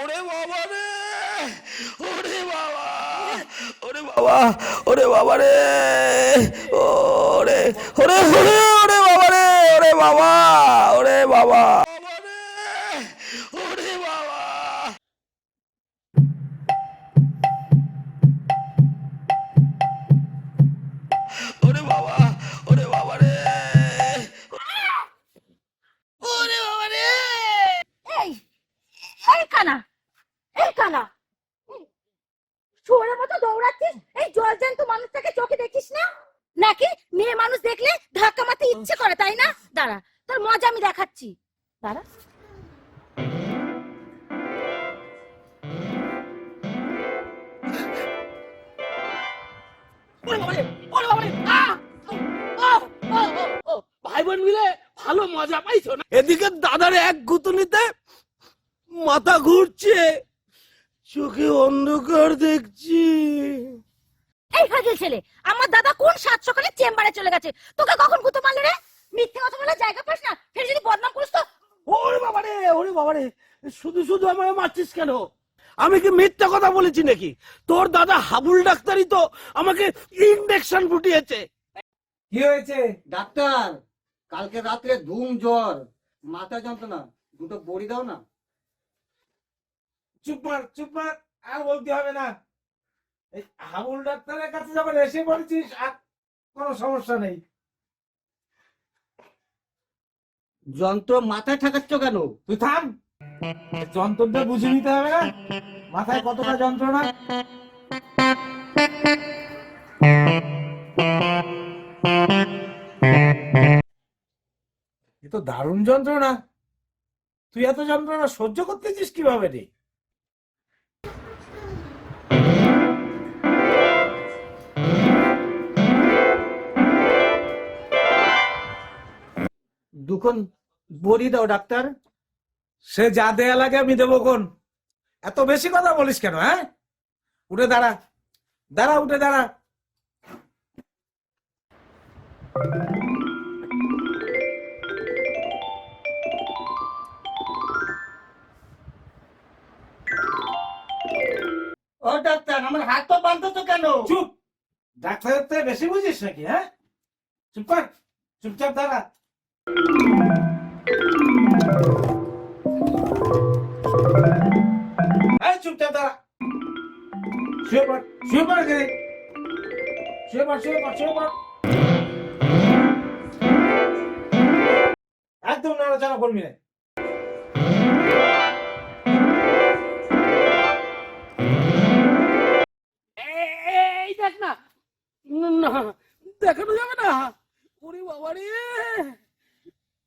ওরে বাবা রে, ওরে বাবা, ওরে বাবা, ওরে বাবা রে, ওরে ওরে ওরে ওরে বাবা রে, ওরে বাবা, ওরে বাবা, ওরে বাবা। ওরে বাবা, ওরে বাবা রে, ওরে বাবা রে। এই এই কানা, এই কানা, শুয়োরের মতো দৌড়াচ্ছিস। এই জলজ্যান্ত মানুষটাকে চোখে দেখিস না নাকি? মেয়ে মানুষ দেখলে ধাক্কা মারতে ইচ্ছে করে, তাই না? দাঁড়া, তোর মজা আমি দেখাচ্ছি, দাঁড়া। ভাই বোন মিলে ভালো মজা পাইছো না? এদিকে দাদার এক গুতুনিতে মাথা ঘুরছে, চোখে অন্ধকার দেখছি। এই ফাজিল ছেলে, আমার দাদা কোন সাত সকালে চেম্বারে চলে গেছে, তোকে কখন গুতো মারলে রে? মিথ্যে কথা বলার জায়গা পাস না, ফের যদি বদনাম করিস তো। ওরে বাবারে, ওরে বাবারে, শুধু শুধু আমায় মারছিস কেন? আমি কি মিথ্যা কথা বলেছি নাকি? তোর দাদা হাবুল ডাক্তারই তো আমাকে ইনজেকশন ফুটিয়েছে। কি হয়েছে ডাক্তার? কালকে রাত্রে ধুম জ্বর, মাথা যন্ত্রণা, দুটো বড়ি দাও না। চুপ মার, চুপ মার, আর বলতে হবে না। এই হাবুল ডাক্তারের কাছে যখন এসে বলছিস আর কোনো সমস্যা নেই। যন্ত্র মাথায় ঠেকাচ্ছ কেন? তুই থাম, যন্ত্রটা বুঝে নিতে হবে না মাথায় কতটা যন্ত্রণা। এ তো দারুণ যন্ত্রণা, তুই এত যন্ত্রণা সহ্য করতেছিস কিভাবে রে? দুখন বড়ি দাও ডাক্তার। সে যা দেয়া লাগে আমি দেবো কোন? এত বেশি কথা বলিস কেন? হ্যাঁ, উঠে দাঁড়া, দাঁড়া, উঠে দাঁড়া। ও ডাক্তার, আমার হাত তো বাঁধতো তো কেন? চুপ, ডাক্তারের থেকে বেশি বুঝিস নাকি? হ্যাঁ, চুপ কর, চুপচাপ দাঁড়া। হ্যাঁ, চুপচাপ দাঁড়া। শুয়ে পড়, শুয়ে পড় এখানে, শুয়ে পড়, শুয়ে পড়, শুয়ে পড়। একদম নড়াচড়া করবি না। এই দেখ না, না, দেখানো যাবে না। ওরে বাবা রে।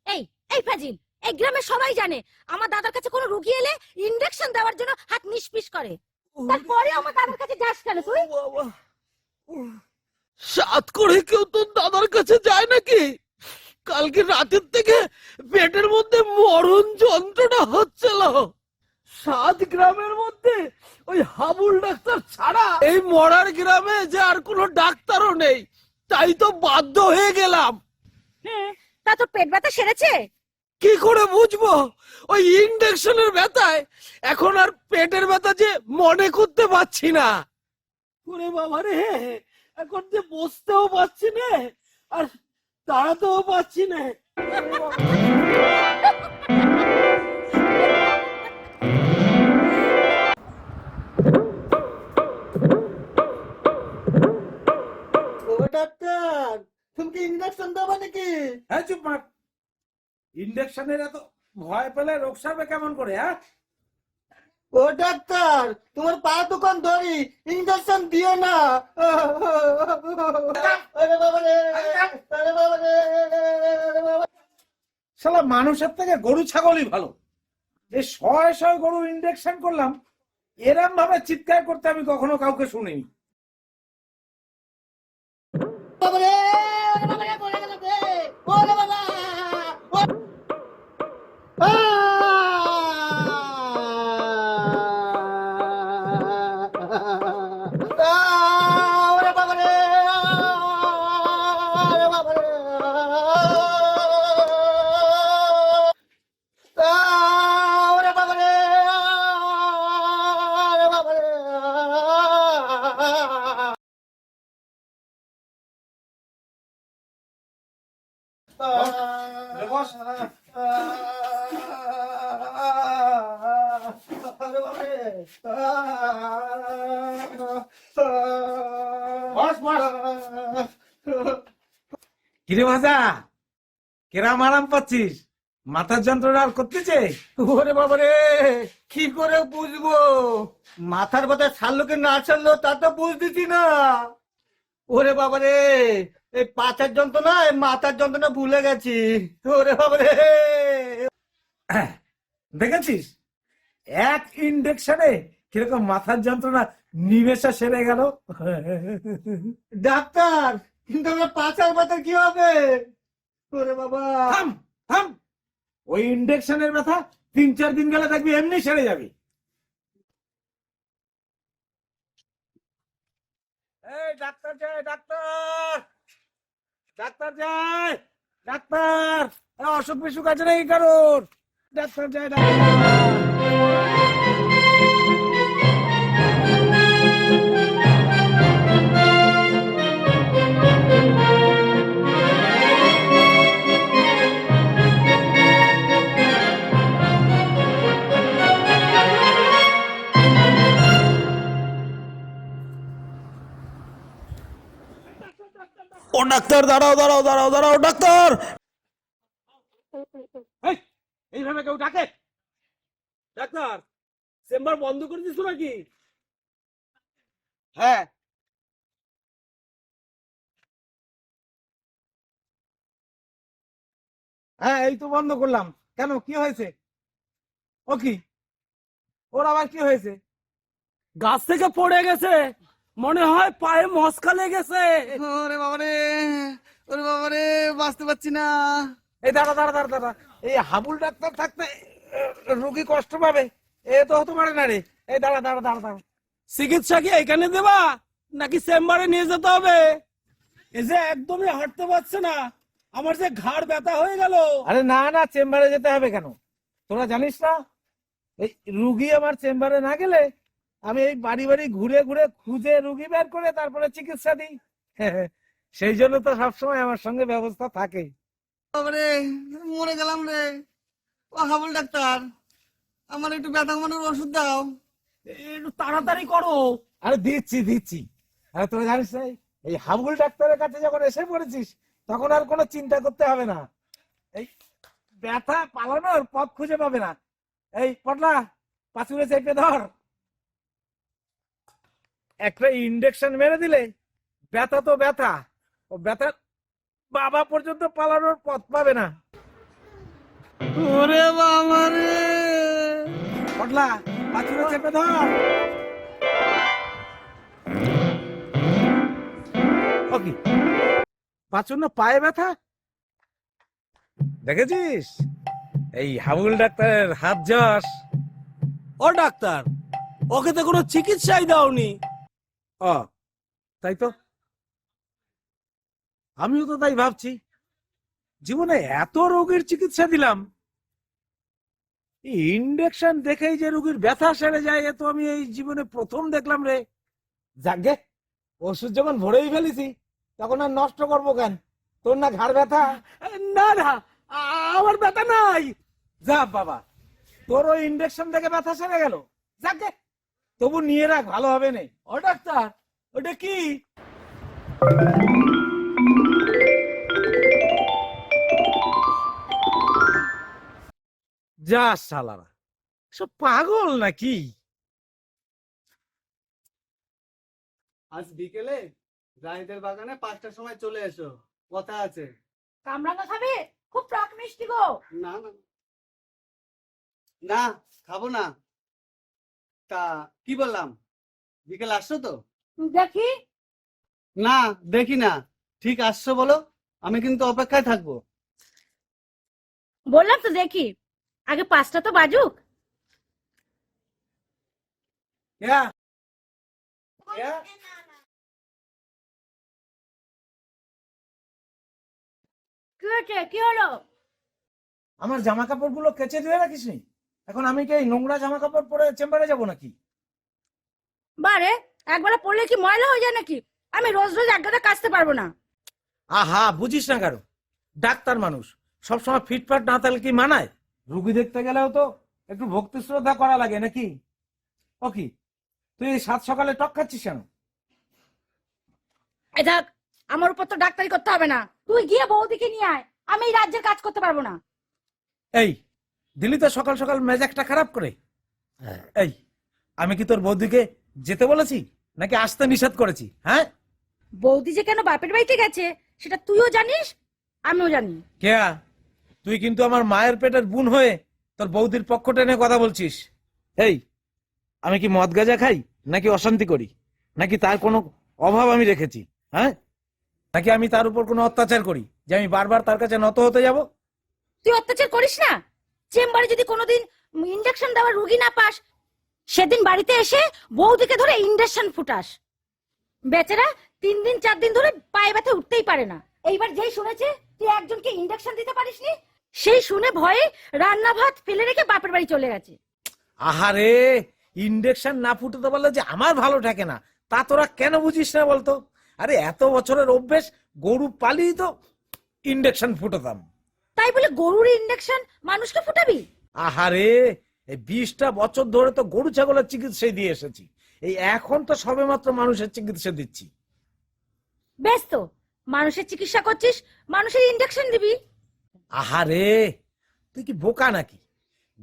এই এই ফাজিল, এই গ্রামে সবাই জানে আমার দাদার কাছে কোনো রোগী এলে ইনজেকশন দেওয়ার জন্য হাত নিষ্পিস করে। তারপরে আমার দাদার কাছে যাস কেন তুই? বাবা, সাত করে কেউ তোর দাদার কাছে যায় নাকি? কালকে রাতের থেকে পেটের মধ্যে মরণ যন্ত্রণা হচ্ছিল। 7 গ্রামের মধ্যে ওই হাবুল ডাক্তার ছাড়া এই মরার গ্রামে যে আর কোনো ডাক্তারও নেই, তাই তো বাধ্য হয়ে গেলাম। তা তোর পেট ব্যথা সেরেছে? কি করে বুঝবো? ওই ইনজেকশনের ব্যথায় এখন আর পেটের ব্যথা যে মনে করতে পারছি না। ওরে বাবা রে, এখন যে বসতেও পারছি না আর দাঁড়াতেও পারছি না। ও ডাক্তার, তুমি কি ইঞ্জেকশন দেবো নাকি? হ্যাঁ, চুপ মার। ইনজেকশনের এত ভয় পেলে রোগ সারবে কেমন করে? হ্যাঁ, ও ডাক্তার, তোমার পা দোকান ধরি, ইঞ্জেকশন দিও না। আরে বাবা রে, আরে বাবা রে, আরে বাবা। শালা মানুষের থেকে গরু ছাগলই ভালো। যে শয়ে শয়ে গরু ইনজেকশন করলাম, এরম ভাবে চিৎকার করতে আমি কখনো কাউকে শুনিনি। বাবা রে, আরে বাবা রে, পড়ে গেল রে, ওরে বাবা, ওরে বাবা রে, আরে বাবা রে, ওরে বাবা রে, বস। বস, বস। কিরে ভাজা, কেরাম আরাম পাচ্ছিস? মাথার যন্ত্রণা আর করতেছে? ওরে বাবারে, কি করে বুঝবো? মাথার কথা ছাড়লো কি না ছাড়লো তা তো বুঝতেছি না। ওরে বাবারে, এই পাছার যন্ত্রণা মাথার যন্ত্রণা ভুলে গেছি। ওরে বাবারে, দেখেছিস এক ইনজেকশনে কিরকম মাথার যন্ত্রণা নিমেষে সেরে গেল। ডাক্তার, কিন্তু আমার পাছার ব্যথা কি হবে? ওরে বাবা, থাম থাম, ওই ইনজেকশনের ব্যথা 3-4 দিন গেলে দেখবি এমনি সেরে যাবে। এই ডাক্তার যায়, ডাক্তার, ডাক্তার যায়, ডাক্তার, অসুখ বিসুখ আছে নাকি কারোর? ডাক্তার যায়, ডাক্তার। ও ডাক্তার, দাঁড়াও দাঁড়াও দাঁড়াও দাঁড়াও ডাক্তার। এই, এইভাবে কেউ ডাকে? ডাক্তার, চেম্বার বন্ধ করে দিছো নাকি? হ্যাঁ, হ্যাঁ, এই তো বন্ধ করলাম। কেন, কি হয়েছে? ও কি, ওর আবার কি হয়েছে? গাছ থেকে পড়ে গেছে, মনে হয় পায়ে মস্কা লেগেছে। ওরে বাবারে, ওরে বাবারে, বাঁচতে পারছি না। এই দাঁড়া দাঁড়া দাঁড়া দাঁড়া, এই হাবুল ডাক্তার থাকতে রোগী কষ্ট পাবে, এ তো হতে পারে না রে। এই দাঁড়া দাঁড়া দাঁড়া দাঁড়া, চিকিৎসা কি এখানে দেবা নাকি চেম্বারে নিয়ে যেতে হবে? এই যে একদমই হাঁটতে পারছে না, আমার যে ঘাড় ব্যথা হয়ে গেল। আরে না না, চেম্বারে যেতে হবে কেন? তোরা জানিস না, এই রুগী আমার চেম্বারে না গেলে আমি এই বাড়ি বাড়ি ঘুরে ঘুরে খুঁজে রুগী বের করে তারপরে চিকিৎসা দিই। সেই জন্য তো সবসময় আমার সঙ্গে ব্যবস্থা থাকে। বাবারে, মরে গেলাম রে। ও হাবুল ডাক্তার, আমার একটু ব্যথা কমানোর ওষুধ দাও। একটু তাড়াতাড়ি করো। আরে দিচ্ছি দিচ্ছি। আরে তোরা জানিস না, এই হাবুল ডাক্তারের কাছে যখন এসে পড়েছিস তখন আর কোনো চিন্তা করতে হবে না। এই ব্যথা পালানোর পথ খুঁজে পাবে না। এই পটলা, পাঁচুরে চেপে ধর। একটা ইনজেকশন মেরে দিলে ব্যথা তো ব্যথা, ও ব্যথা বাবা পর্যন্ত পালানোর পথ পাবে না। ওরে বাবারে, পটলা, পাঁচুরে চেপে ধর। ও কি, পাঁচুর না পায়ে ব্যথা? দেখেছিস এই হাবুল ডাক্তারের হাত যশ। ও ডাক্তার, ওকে তো কোনো চিকিৎসাই দাওনি। ও তাই তো, আমিও তো তাই ভাবছি, জীবনে এত রোগীর চিকিৎসা দিলাম, ইনজেকশন দেখেই যে রোগীর ব্যথা সেরে যায় এ তো আমি এই জীবনে প্রথম দেখলাম রে। যাকে ওষুধ যখন ভরেই ফেলেছি তখন আর নষ্ট করবো কেন? তোর না ঘাড় ব্যথা? না না, আমার ব্যথা নাই। যা বাবা, তোর ওই ইনজেকশন দেখে ব্যথা সেরে গেল। যাকে তবু নিয়ে রাখ, ভালো হবে না। ও ডাক্তার, ওটা কি? যা শালারা, সব পাগল নাকি? আজ বিকেলে রানীদের বাগানে 5টার সময় চলে এসো, কথা আছে। কামরাঙা খাবে? খুব টক মিষ্টি গো। না না না, খাবো না। তা কি বললাম, বিকেল আসছো তো? দেখি। না দেখি না, ঠিক আসছো বলো, আমি কিন্তু অপেক্ষায় থাকবো। বললাম তো দেখি, আগে 5টা তো বাজুক। ইয়া, ইয়া, কি হয়েছে, কি হলো? আমার জামা কাপড় গুলো কেচে ধুয়ে রাখিস নি? এখন আমি কি এই নোংরা জামা কাপড় পরে চেম্বারে যাব নাকি? বারে, একবার পড়লে কি ময়লা হয়ে যায় নাকি? আমি রোজ রোজ এক গাদা কাচতে পারবো না। আহা, বুঝিস না কারো, ডাক্তার মানুষ, সবসময় ফিটফাট না থাকলে কি মানায়? রুগী দেখতে গেলেও তো একটু ভক্তি শ্রদ্ধা করা লাগে নাকি? ও কি, তুই এই সাত সকালে টক খাচ্ছিস কেন? এই দেখ, আমার উপর তো ডাক্তারি করতে হবে না, তুই গিয়ে বৌদিকে নিয়ে আয়, আমি এই রাজ্যের কাজ করতে পারবো না। এই দিল্লি তো সকাল সকাল মেজাজটা খারাপ করে। এই আমি কি তোর বৌদিকে যেতে বলেছি নাকি আসতে নিষেধ করেছি? হ্যাঁ, বৌদি যে কেন বাপের বাড়িতে গেছে সেটা তুইও জানিস, আমিও জানি। কেয়া, তুই কিন্তু আমার মায়ের পেটের বোন হয়ে তোর বৌদির পক্ষ টেনে কথা বলছিস। এই আমি কি মদ গাঁজা খাই নাকি অশান্তি করি নাকি তার কোনো অভাব আমি রেখেছি? হ্যাঁ, নাকি আমি তার উপর কোনো অত্যাচার করি যে আমি বারবার তার কাছে নত হতে যাব? তুই অত্যাচার করিস না। চেম্বারে যদি কোনোদিন ইনজেকশন দেওয়ার রুগী না পাস, সেদিন বাড়িতে এসে বৌদিকে ধরে ইনজেকশন ফুটাস। বেচারা 3 দিন 4 দিন ধরে পায়ে ব্যথা উঠতেই পারে না। এইবার যেই শুনেছে তুই একজনকে ইনজেকশন দিতে পারিসনি, সেই শুনে ভয়ে রান্না ভাত ফেলে রেখে বাপের বাড়ি চলে গেছে। আহারে, ইনজেকশন না ফুটাতে পারলে যে আমার ভালো থাকে না তা তোরা কেন বুঝিস না বলতো? আরে এত বছরের অভ্যেস, গরু পালিয়ে তো ইনজেকশন ফুটাতাম। তাই বলে গরুর ইনজেকশন মানুষকে ফুটাবি? আহারে, এই 20টা বছর ধরে তো গরু ছাগলের চিকিৎসা দিয়ে এসেছি, এই এখন তো সবেমাত্র মানুষের চিকিৎসা দিচ্ছি। বেশ তো, মানুষের চিকিৎসা করছিস, মানুষের ইনজেকশন দিবি? আহারে, তুই কি বোকা নাকি?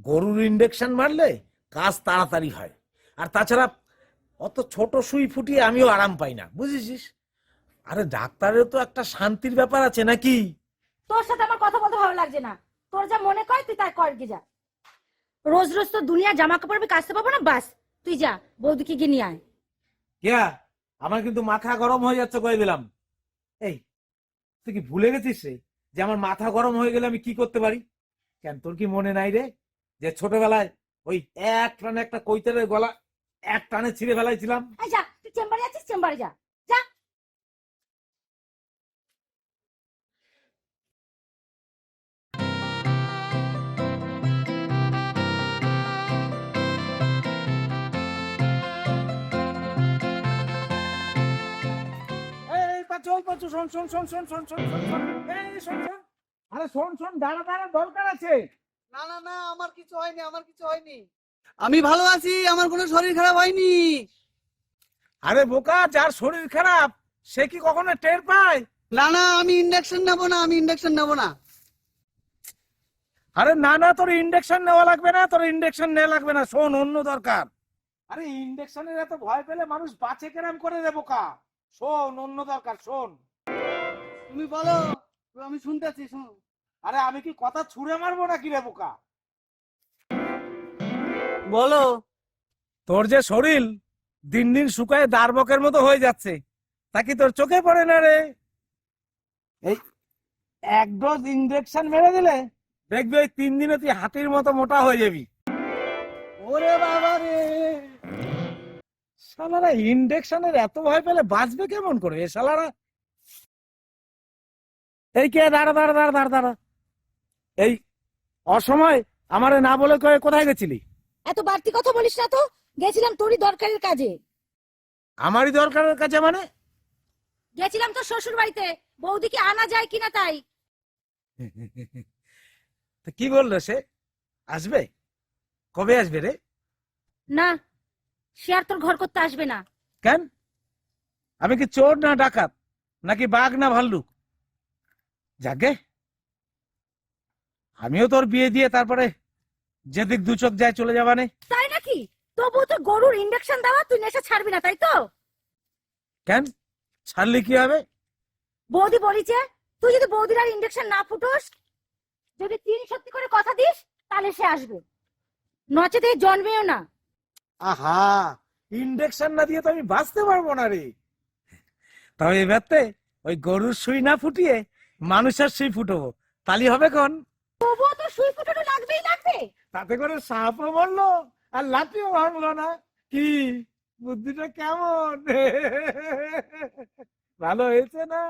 গরুর ইনজেকশন মারলে কাজ তাড়াতাড়ি হয়, আর তাছাড়া অত ছোট সুই ফুটিয়ে আমিও আরাম পাই না, বুঝেছিস? আরে ডাক্তারের তো একটা শান্তির ব্যাপার আছে নাকি? তোর সাথে আমার কথা বলতে ভালো লাগছে না। তোর যা মনে কর তুই তাই কর গিয়ে যা। রোজ রোজ তো দুনিয়া জামা কাপড় আমি কাচতে পাবো না, বাস তুই যা বৌদিকে গিয়ে নিয়ে আয়। কেয়া, আমার কিন্তু মাথা গরম হয়ে যাচ্ছে কয়ে দিলাম। এই তুই কি ভুলে গেছিস রে যে আমার মাথা গরম হয়ে গেলে আমি কি করতে পারি? কেন তোর কি মনে নাই রে যে ছোটবেলায় ওই এক টানে একটা কৈতারের গলা এক টানে ছিঁড়ে ফেলাইছিলাম? এই যা, তুই চেম্বারে যাচ্ছিস, চেম্বারে যা যা। এই পাচু, শোন শোন শোন শোন শোন শোন শোন শোন, এই শোন শোন, আরে শোন শোন, দাঁড়া দাঁড়া, দরকার আছে। না না না, আমার কিছু হয়নি, আমার কিছু হয়নি, আমি ভালো আছি, আমার কোনো শরীর খারাপ হয়নি। আরে বোকা, যার শরীর খারাপ সে কি কখনো টের পায়? না না, আমি ইনজেকশন নেবো না, আমি ইনজেকশন নেবো না। আরে না না, তোর ইনজেকশন নেওয়া লাগবে না, তোর ইনজেকশন নেওয়া লাগবে না, শোন, অন্য দরকার। আরে ইনজেকশনের এত ভয় পেলে মানুষ বাঁচে কেরাম করে রে বোকা? শোন, অন্য দরকার, শোন। তুমি বলো, আমি শুনতেছি, শুন। আরে আমি কি কথা ছুঁড়ে মারবো নাকি রে বোকা? বলো। তোর যে শরীর দিন দিন শুকায় দারবকের মতো হয়ে যাচ্ছে, তা কি তোর চোখে পড়ে না রে? এই 1 ডোজ ইনজেকশন মেরে দিলে দেখবি ওই 3 দিনে তুই হাতির মতো মোটা হয়ে যাবি। ওরে বাবা রে, শালারা ইনজেকশনের এত ভয় পেলে বাঁচবে কেমন করে এ শালারা? এই কে, দাঁড়া দাঁড়া দাঁড়া দাঁড়া দাঁড়া, এই অসময় আমারে না বলে কয়ে কোথায় গেছিলি? এত বাড়তি কথা বলিস না তো, গেছিলাম তোরই দরকারের কাজে। আমারই দরকারের কাছে মানে? গেছিলাম তো শ্বশুর বাড়িতে, বৌদিকে আনা যায় কিনা তাই। তা কি বললো সে? আসবে? কবে আসবে রে? না, সে আর তোর ঘর করতে আসবে না। কেন? আমি কি চোর না ডাকাত নাকি বাঘ না ভাল্লুক? যাকে আমিও তোর বিয়ে দিয়ে তারপরে যেদিক দু চোখ যায় চলে যাবানে। তাই নাকি? তবু তো গরুর ইনজেকশন দেওয়া তুই নেশা ছাড়বি না, তাই তো? কেন? ছাড়লে কি হবে? বৌদি বলিছে তুই যদি বৌদির আর ইনজেকশন না ফুটোস, যদি তুই সত্যি করে কথা দিস তাহলে সে আসবে, নচেত জন্মেও না। আহা, ইনজেকশন না দিয়ে তো আমি বাঁচতে পারবো না রে। তবে এবারতে ওই গরুর সুই না ফুটিয়ে মানুষের সুই ফুটবো, তালি হবে কোন? তবুও তো সুই ফুটানো লাগবেই লাগবে। তাতে করে সাপও মরলো আর লাঠিও ভাঙলো না। কি বুদ্ধিটা কেমন? ভালো হয়েছে না?